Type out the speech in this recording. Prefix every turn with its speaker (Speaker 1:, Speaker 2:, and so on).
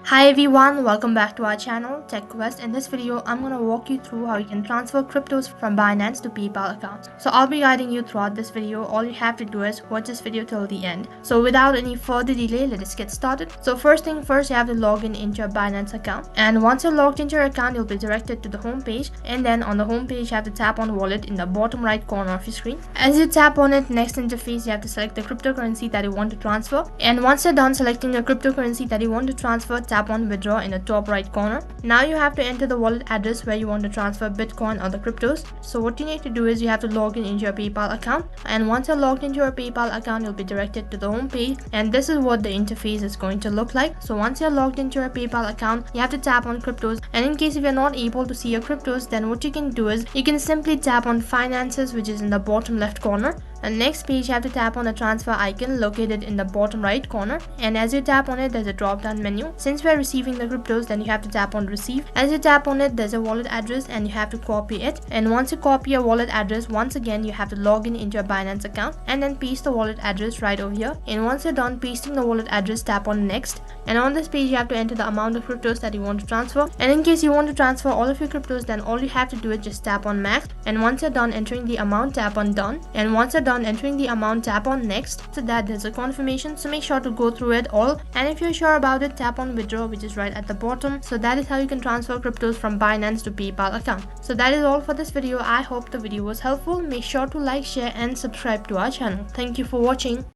Speaker 1: Hi everyone, welcome back to our channel TechQuest. In this video, I'm going to walk you through how you can transfer cryptos from Binance to PayPal accounts. So I'll be guiding you throughout this video. All you have to do is watch this video till the end. So without any further delay, let us get started. So first thing first, you have to log into your Binance account. And once you're logged into your account, you'll be directed to the home page. And then on the home page, you have to tap on wallet in the bottom right corner of your screen. As you tap on it, next interface, you have to select the cryptocurrency that you want to transfer. And once you're done selecting the cryptocurrency that you want to transfer, tap on withdraw in the top right corner. Now you have to enter the wallet address where you want to transfer Bitcoin or the cryptos. So what you need to do is you have to log into your PayPal account, and once you're logged into your PayPal account, you'll be directed to the home page, and this is what the interface is going to look like. So once you're logged into your PayPal account, you have to tap on cryptos, and in case if you're not able to see your cryptos, then what you can do is you can simply tap on finances, which is in the bottom left corner. And next page, you have to tap on the transfer icon located in the bottom right corner, and as you tap on it, there's a drop down menu. Since we're receiving the cryptos, then you have to tap on receive. As you tap on it, there's a wallet address and you have to copy it, and once you copy your wallet address, once again you have to log into your Binance account and then paste the wallet address right over here. And once you're done pasting the wallet address, tap on next, and on this page you have to enter the amount of cryptos that you want to transfer. And in case you want to transfer all of your cryptos, then all you have to do is just tap on max, and once you're done entering the amount, tap on done, and once you're done entering the amount, tap on next. So that there's a confirmation, so make sure to go through it all, and if you're sure about it, tap on withdraw, which is right at the bottom. So that is how you can transfer cryptos from Binance to PayPal account. So that is all for this video. I hope the video was helpful. Make sure to like, share and subscribe to our channel. Thank you for watching.